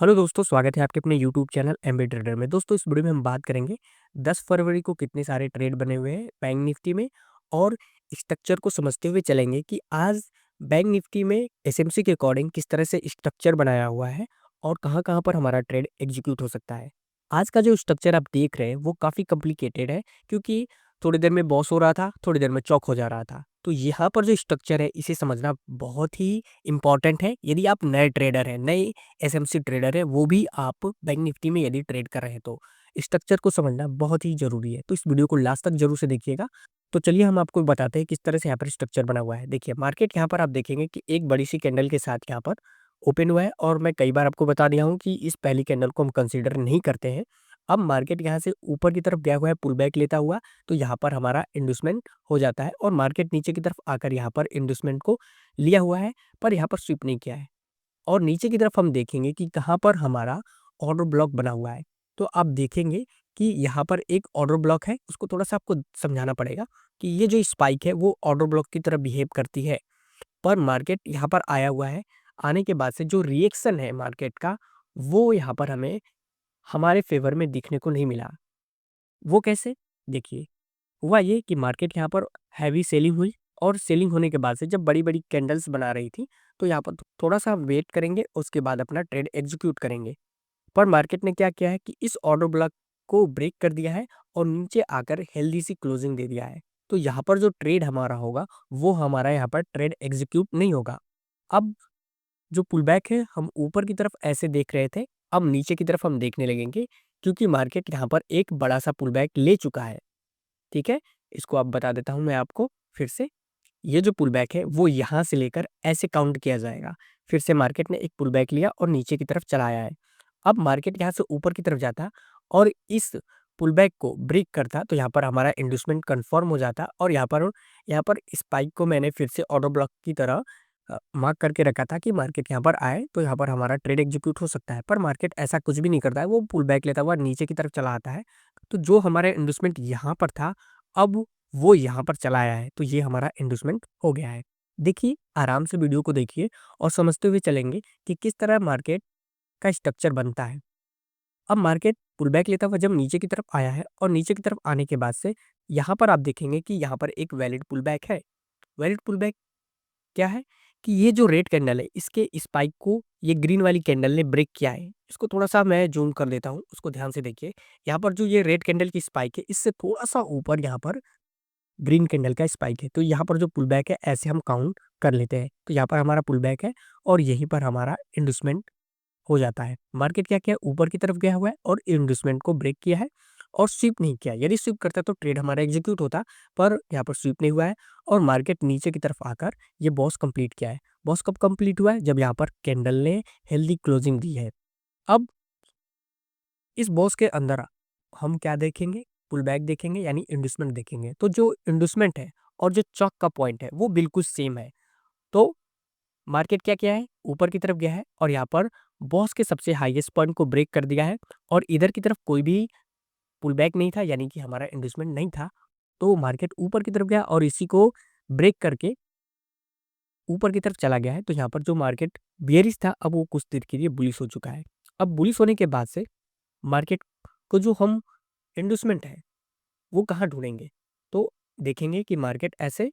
Hello दोस्तों, स्वागत है आपके अपने यूट्यूब चैनल एमबी ट्रेडर में। दोस्तों, इस वीडियो में हम बात करेंगे 10 फरवरी को कितने सारे ट्रेड बने हुए हैं बैंक निफ्टी में और स्ट्रक्चर को समझते हुए चलेंगे कि आज बैंक निफ्टी में एसएमसी के अकॉर्डिंग किस तरह से स्ट्रक्चर बनाया हुआ है और कहाँ-कहाँ पर हमारा ट्रेड एग्जीक्यूट हो सकता है। आज का जो स्ट्रक्चर आप देख रहे हैं वो काफ़ी कॉम्प्लिकेटेड है, क्योंकि थोड़ी देर में बॉस हो रहा था, थोड़ी देर में चौक हो जा रहा था। तो यहाँ पर जो स्ट्रक्चर है इसे समझना बहुत ही इम्पोर्टेंट है। यदि आप नए ट्रेडर हैं, नए एसएमसी ट्रेडर है, वो भी आप बैंक निफ्टी में यदि ट्रेड कर रहे हैं तो स्ट्रक्चर को समझना बहुत ही ज़रूरी है। तो इस वीडियो को लास्ट तक ज़रूर से देखिएगा। तो चलिए हम आपको बताते हैं किस तरह से यहाँ पर स्ट्रक्चर बना हुआ है। देखिए, मार्केट यहाँ पर आप देखेंगे कि एक बड़ी-सी कैंडल के साथ यहाँ पर ओपन हुआ है और मैं कई बार आपको बता दिया हूँ कि इस पहली कैंडल को हम कंसीडर नहीं करते हैं। अब मार्केट यहाँ से ऊपर की तरफ गया हुआ है पुल बैक लेता हुआ, तो यहाँ पर हमारा इंडूसमेंट हो जाता है और मार्केट नीचे की तरफ आकर यहाँ पर इंडूसमेंट को लिया हुआ है, पर यहाँ पर स्वीप नहीं किया है। और नीचे की तरफ हम देखेंगे कि कहाँ पर हमारा ऑर्डर ब्लॉक बना हुआ है। तो आप देखेंगे कि यहाँ पर एक ऑर्डर ब्लॉक है, उसको थोड़ा-सा आपको समझाना पड़ेगा कि ये जो स्पाइक है वो ऑर्डर ब्लॉक की तरह बिहेव करती है। पर मार्केट यहाँ पर आया हुआ है, आने के बाद से जो रिएक्शन है मार्केट का, वो यहाँ पर हमें हमारे फ़ेवर में दिखने को नहीं मिला। वो कैसे? देखिए, हुआ ये कि मार्केट यहाँ पर हैवी सेलिंग हुई और सेलिंग होने के बाद से जब बड़ी-बड़ी कैंडल्स बना रही थी, तो यहाँ पर थोड़ा-सा वेट करेंगे, उसके बाद अपना ट्रेड एग्ज़ीक्यूट करेंगे। पर मार्केट ने क्या किया है कि इस ऑर्डर ब्लॉक को ब्रेक कर दिया है और नीचे आकर हेल्दी सी क्लोजिंग दे दिया है। तो यहाँ पर जो ट्रेड हमारा होगा, वो हमारा यहाँ पर ट्रेड एग्ज़ीक्यूट नहीं होगा। अब जो पुलबैक है, हम ऊपर की तरफ ऐसे देख रहे थे, अब नीचे की तरफ हम देखने लगेंगे, क्योंकि मार्केट यहाँ पर एक बड़ा-सा पुलबैक ले चुका है। ठीक है? इसको अब बता देता हूँ मैं आपको फिर से। ये जो पुलबैक है वो यहाँ से लेकर ऐसे काउंट किया जाएगा। फिर से मार्केट ने एक पुलबैक लिया और नीचे की तरफ चला आया है। अब मार्केट यहाँ से ऊपर की तरफ जाता और इस पुलबैक को ब्रेक करता, तो यहाँ पर हमारा इंडूसमेंट कन्फर्म हो जाता और यहाँ पर स्पाइक को मैंने फिर से ऑर्डर ब्लॉक की तरह मार्क करके रखा था कि मार्केट यहाँ पर आए तो यहाँ पर हमारा ट्रेड एग्जीक्यूट हो सकता है। पर मार्केट ऐसा कुछ भी नहीं करता है, वो पुलबैक लेता हुआ नीचे की तरफ चला आता है। तो जो हमारा इंडूसमेंट यहाँ पर था, अब वो यहाँ पर चला आया है, तो ये हमारा इंडूसमेंट हो गया है। देखिए, आराम से वीडियो को देखिए और समझते हुए चलेंगे कि किस तरह मार्केट का स्ट्रक्चर बनता है। अब मार्केट पुलबैक लेता हुआ जब नीचे की तरफ आया है और नीचे की तरफ आने के बाद से यहाँ पर आप देखेंगे कि यहाँ पर एक वैलिड पुलबैक है। वैलिड पुलबैक क्या है कि ये जो रेड कैंडल है, इसके स्पाइक को ये ग्रीन वाली कैंडल ने ब्रेक किया है। इसको थोड़ा-सा मैं ज़ूम कर देता हूँ, उसको ध्यान से देखिए। यहाँ पर जो ये रेड कैंडल की स्पाइक है, इससे थोड़ा-सा ऊपर यहाँ पर ग्रीन कैंडल का स्पाइक है। तो यहाँ पर जो पुलबैक है, ऐसे हम काउंट कर लेते हैं। तो यहाँ पर हमारा पुलबैक है और यहीं पर हमारा इंडूसमेंट हो जाता है। मार्केट क्या किया, ऊपर की तरफ गया हुआ है और इंडूसमेंट को ब्रेक किया है और स्वीप नहीं किया। यदि स्वीप करता तो ट्रेड हमारा एग्जीक्यूट होता, पर यहाँ पर स्वीप नहीं हुआ है और मार्केट नीचे की तरफ आकर ये बॉस कंप्लीट किया है। बॉस कब कंप्लीट हुआ है? जब यहाँ पर कैंडल ने हेल्दी क्लोजिंग दी है। अब इस बॉस के अंदर हम क्या देखेंगे? पुल बैक देखेंगे, यानी इंडूसमेंट देखेंगे। तो जो इंडूसमेंट है और जो चौक का पॉइंट है वो बिल्कुल सेम है। तो मार्केट क्या किया है? ऊपर की तरफ गया है और यहाँ पर बॉस के सबसे हाईएस्ट पॉइंट को ब्रेक कर दिया है और इधर की तरफ कोई भी पुल बैक नहीं था, यानी कि हमारा इंडूसमेंट नहीं था। तो मार्केट ऊपर की तरफ गया और इसी को ब्रेक करके ऊपर की तरफ चला गया है। तो यहाँ पर जो मार्केट बेयरिश था, अब वो कुछ देर के लिए बुलिश हो चुका है। अब बुलिश होने के बाद से मार्केट को जो हम इंडूसमेंट है वो कहाँ ढूँढेंगे? तो देखेंगे कि मार्केट ऐसे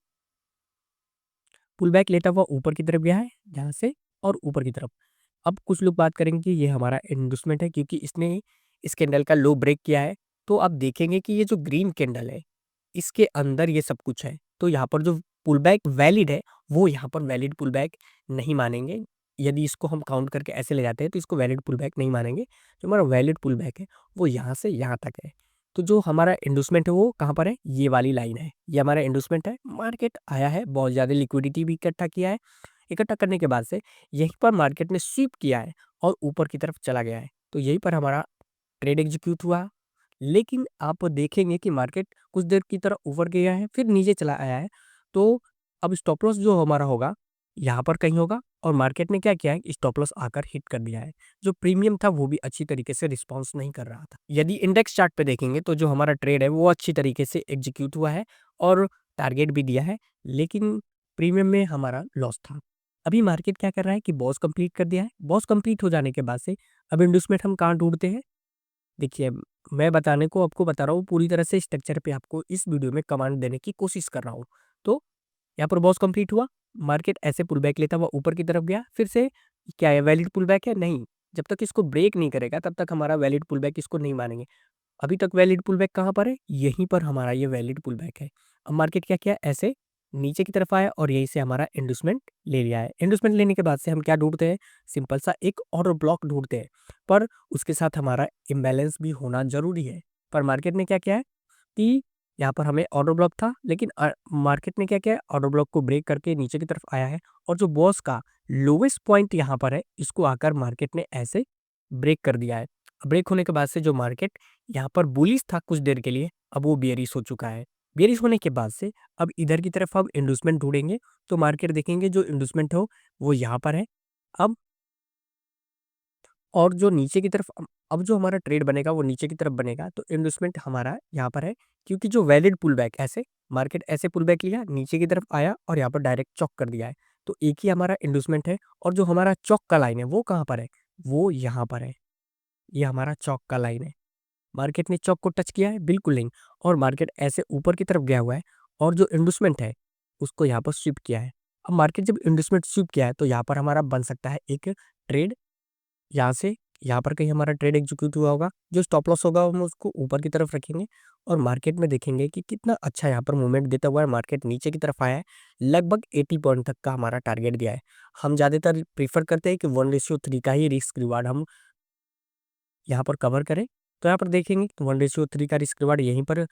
पुल बैक लेता हुआ ऊपर की तरफ गया है, जहाँ से और ऊपर की तरफ। अब कुछ लोग बात करेंगे कि ये हमारा इंडूसमेंट है, क्योंकि इसने इस कैंडल का लो ब्रेक किया है। तो आप देखेंगे कि ये जो ग्रीन कैंडल है, इसके अंदर ये सब कुछ है। तो यहाँ पर जो पुल बैक वैलिड है, वो यहाँ पर वैलिड पुल बैक नहीं मानेंगे। यदि इसको हम काउंट करके ऐसे ले जाते हैं, तो इसको वैलिड पुल बैक नहीं मानेंगे। जो हमारा वैलिड पुल बैक है, वो यहाँ से यहाँ तक है। तो जो हमारा इंडूसमेंट है वो कहाँ पर है? ये वाली लाइन है। ये हमारा इंडूसमेंट है। मार्केट आया है, बहुत ज़्यादा लिक्विडिटी भी इकट्ठा किया है। इकट्ठा करने के बाद से यहीं पर मार्केट ने स्वीप किया है और ऊपर की तरफ चला गया है। तो यहीं पर हमारा ट्रेड एग्जीक्यूट हुआ। लेकिन आप देखेंगे कि मार्केट कुछ देर की तरफ ऊपर गया है, फिर नीचे चला आया है। तो अब स्टॉप लॉस जो हमारा होगा, यहाँ पर कहीं होगा और मार्केट ने क्या किया है, स्टॉप लॉस आकर हिट कर दिया है। जो प्रीमियम था वो भी अच्छी तरीके से रिस्पॉन्स नहीं कर रहा था। यदि इंडेक्स चार्ट पे देखेंगे तो जो हमारा ट्रेड है वो अच्छी तरीके से एग्जीक्यूट हुआ है और टारगेट भी दिया है, लेकिन प्रीमियम में हमारा लॉस था। अभी मार्केट क्या कर रहा है कि बॉस कंप्लीट कर दिया है। बॉस कंप्लीट हो जाने के बाद से अब इंड्यूसमेंट हम कहाँ ढूँढते हैं? देखिए, मैं बताने को आपको बता रहा हूँ पूरी तरह से स्ट्रक्चर पे आपको इस वीडियो में कमांड देने की कोशिश कर रहा हूँ। तो यहाँ पर बॉस कंप्लीट हुआ, मार्केट ऐसे पुल बैक लेता हुआ ऊपर की तरफ गया, फिर से क्या है वैलिड पुल बैक है? नहीं, जब तक इसको ब्रेक नहीं करेगा तब तक हमारा वैलिड पुल बैक इसको नहीं मानेंगे। अभी तक वैलिड पुल बैक कहाँ पर है? यहीं पर हमारा ये वैलिड पुल बैक है। अब मार्केट क्या किया? ऐसे नीचे की तरफ आया और यहीं से हमारा इंड्यूसमेंट ले लिया है। इंड्यूसमेंट लेने के बाद से हम क्या ढूँढते हैं? सिंपल सा एक ऑर्डर ब्लॉक ढूँढते हैं, पर उसके साथ हमारा इम्बैलेंस भी होना ज़रूरी है। पर मार्केट ने क्या किया है कि यहाँ पर हमें ऑर्डर ब्लॉक था, लेकिन मार्केट ने क्या किया है? ऑर्डर ब्लॉक को ब्रेक करके नीचे की तरफ आया है और जो बॉस का लोएस्ट पॉइंट यहाँ पर है, इसको आकर मार्केट ने ऐसे ब्रेक कर दिया है। ब्रेक होने के बाद से जो मार्केट यहाँ पर बुलिश था कुछ देर के लिए, अब वो बेयरिश हो चुका है। बेयरिश होने के बाद से अब इधर की तरफ हम इंड्यूसमेंट ढूँढेंगे, तो मार्केट देखेंगे जो इंड्यूसमेंट हो वो यहाँ पर है। अब और जो नीचे की तरफ अब जो हमारा ट्रेड बनेगा वो नीचे की तरफ बनेगा, तो इन्वेस्टमेंट हमारा यहाँ पर है, क्योंकि जो वैलिड पुल बैक ऐसे मार्केट ऐसे पुल बैक लिया, नीचे की तरफ आया और यहाँ पर डायरेक्ट चॉक कर दिया है। तो एक ही हमारा इन्वेस्टमेंट है और जो हमारा चॉक का लाइन है वो कहाँ पर है? वो यहाँ पर है। ये हमारा चॉक का लाइन है। मार्केट ने चॉक को टच किया है? बिल्कुल नहीं। और मार्केट ऐसे ऊपर की तरफ गया हुआ है और जो इन्वेस्टमेंट है उसको यहाँ पर स्विप किया है। अब मार्केट जब इन्वेस्टमेंट स्विप किया है तो यहाँ पर हमारा बन सकता है एक ट्रेड, यहाँ से यहाँ पर कहीं हमारा ट्रेड एग्जीक्यूट हुआ होगा। जो स्टॉप लॉस होगा हम उसको ऊपर की तरफ रखेंगे और मार्केट में देखेंगे कि कितना अच्छा यहाँ पर मूवमेंट देता हुआ है। मार्केट नीचे की तरफ आया है, लगभग 80 पॉइंट तक का हमारा टारगेट दिया है। हम ज़्यादातर प्रीफर करते हैं कि 1:3 का ही रिस्क रिवार्ड हम यहाँ पर कवर करें। तो यहाँ पर देखेंगे 1:3 का रिस्क रिवार्ड यहीं पर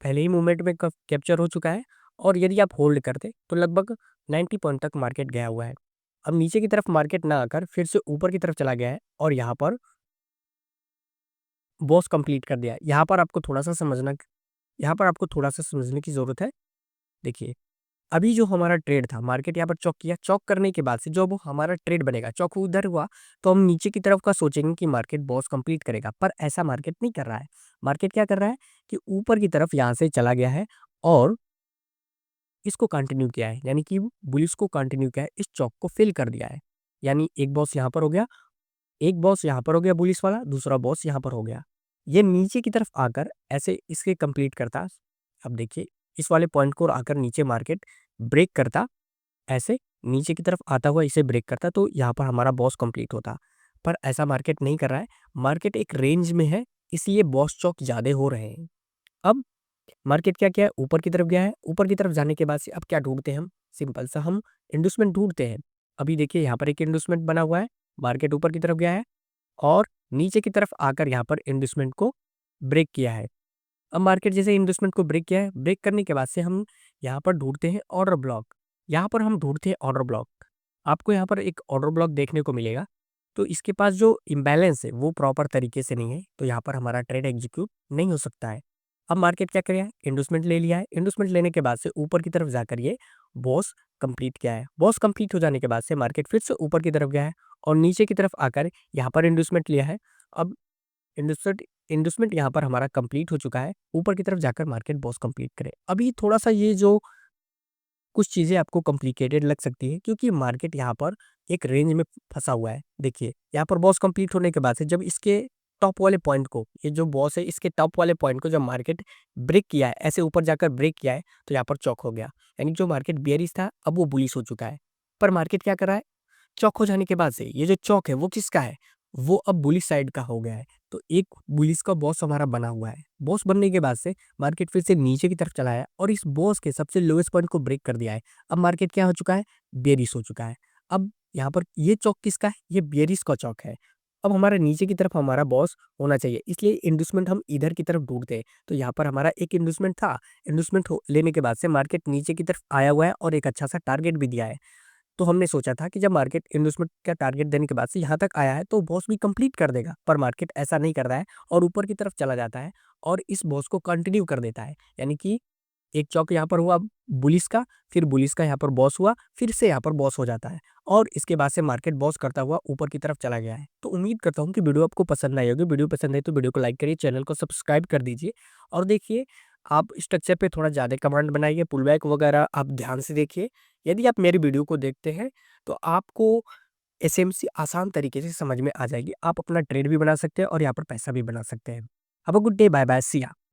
पहले ही मूवमेंट में कैप्चर हो चुका है और यदि आप होल्ड करते तो लगभग 90 पॉइंट तक मार्केट गया हुआ है। अब नीचे की तरफ मार्केट ना आकर फिर से ऊपर की तरफ चला गया है और यहाँ पर बॉस कंप्लीट कर दिया है। यहाँ पर आपको थोड़ा-सा समझने की ज़रूरत है। देखिए, अभी जो हमारा ट्रेड था, मार्केट यहाँ पर चॉक किया, चॉक करने के बाद से जो अब हमारा ट्रेड बनेगा, चॉक उधर हुआ, तो हम नीचे की तरफ का सोचेंगे कि मार्केट बॉस कंप्लीट करेगा, पर ऐसा मार्केट नहीं कर रहा है। मार्केट क्या कर रहा है कि ऊपर की तरफ यहाँ से चला गया है और इसको कंटिन्यू किया है, यानी कि बुलिश को कंटिन्यू किया है, इस चॉक को फिल कर दिया है। यानी एक बॉस यहाँ पर हो गया, एक बॉस यहाँ पर हो गया बुलिश वाला, दूसरा बॉस यहाँ पर हो गया। ये नीचे की तरफ आकर ऐसे इसके कंप्लीट करता। अब देखिए, इस वाले पॉइंट को आकर नीचे मार्केट ब्रेक करता, ऐसे नीचे की तरफ आता हुआ इसे ब्रेक करता, तो यहाँ पर हमारा बॉस कंप्लीट होता। पर ऐसा मार्केट नहीं कर रहा है, मार्केट एक रेंज में है, इसलिए बॉस चौक ज़्यादा हो रहे हैं। अब मार्केट क्या किया है? ऊपर की तरफ गया है, ऊपर की तरफ जाने के बाद से अब क्या ढूँढते हैं हम? सिंपल सा हम इंड्यूसमेंट ढूँढते हैं। अभी देखिए यहाँ पर एक इंड्यूसमेंट बना हुआ है, मार्केट ऊपर की तरफ गया है और नीचे की तरफ आकर यहाँ पर इंड्यूसमेंट को ब्रेक किया है। अब मार्केट जैसे इन्वेस्टमेंट को ब्रेक किया है, ब्रेक करने के बाद से हम यहाँ पर ढूँढते हैं ऑर्डर ब्लॉक। यहाँ पर हम ढूँढते हैं ऑर्डर ब्लॉक। आपको यहाँ पर एक ऑर्डर ब्लॉक देखने को मिलेगा। तो इसके पास जो इम्बैलेंस है वो प्रॉपर तरीके से नहीं है, तो यहाँ पर हमारा ट्रेड एग्जीक्यूट नहीं हो सकता है। अब मार्केट क्या किया है? इन्वेस्टमेंट ले लिया है। इन्वेस्टमेंट लेने के बाद से ऊपर की तरफ जाकर ये बॉस कंप्लीट किया है। बॉस कंप्लीट हो जाने के बाद से मार्केट फिर से ऊपर की तरफ गया है और नीचे की तरफ आकर यहाँ पर इन्वेस्टमेंट लिया है। अब इन्वेस्टमेंट इन्वेस्टमेंट यहाँ पर हमारा कंप्लीट हो चुका है, ऊपर की तरफ जाकर मार्केट बॉस कंप्लीट करे। अभी थोड़ा-सा ये जो कुछ चीज़ें आपको कॉम्प्लिकेटेड लग सकती है, क्योंकि मार्केट यहाँ पर एक रेंज में फँसा हुआ है। देखिए, यहाँ पर बॉस कंप्लीट होने के बाद से जब इसके टॉप वाले पॉइंट को, ये जो बॉस है इसके टॉप वाले पॉइंट को जब मार्केट ब्रेक किया है, ऐसे ऊपर जाकर ब्रेक किया है, तो यहाँ पर चॉक हो गया। यानी जो मार्केट बेयरिश था, अब वो बुलिश हो चुका है। पर मार्केट क्या कर रहा है? चौक हो जाने के बाद से ये जो चौक है वो किसका है? वो अब बुलिश साइड का हो गया है। तो एक बुलिश का बॉस हमारा बना हुआ है। बॉस बनने के बाद से मार्केट फिर से नीचे की तरफ चला है और इस बॉस के सबसे लोएस्ट पॉइंट को ब्रेक कर दिया है। अब मार्केट क्या हो चुका है? बेयरिश हो चुका है। अब यहाँ पर ये चौक किसका है? ये बेयरिश का चौक है। अब हमारा नीचे की तरफ हमारा बॉस होना चाहिए, इसलिए इन्वेस्टमेंट हम इधर की तरफ ढूँढते हैं। तो यहाँ पर हमारा एक इन्वेस्टमेंट था। इन्वेस्टमेंट हो लेने के बाद से मार्केट नीचे की तरफ आया हुआ है और एक अच्छा-सा टारगेट भी दिया है। तो हमने सोचा था कि जब मार्केट इन्वेस्टमेंट का टारगेट देने के बाद से यहाँ तक आया है तो बॉस भी कंप्लीट कर देगा, पर मार्केट ऐसा नहीं कर रहा है और ऊपर की तरफ चला जाता है और इस बॉस को कंटिन्यू कर देता है। यानी कि एक चौक यहाँ पर हुआ बुलिश का, फिर बुलिश का यहाँ पर बॉस हुआ, फिर से यहाँ पर बॉस हो जाता है और इसके बाद से मार्केट बॉस करता हुआ ऊपर की तरफ चला गया है। तो उम्मीद करता हूँ कि वीडियो आपको पसंद आई होगी। वीडियो पसंद आई तो वीडियो को लाइक करिए, चैनल को सब्सक्राइब कर दीजिए और देखिए आप स्ट्रक्चर पे थोड़ा ज़्यादा कमांड बनाइए, पुलबैक वगैरह आप ध्यान से देखिए। यदि आप मेरी वीडियो को देखते हैं, तो आपको एसएमसी आसान तरीके से समझ में आ जाएगी। आप अपना ट्रेड भी बना सकते हैं और यहाँ पर पैसा भी बना सकते हैं। Have a good day, bye bye, see या।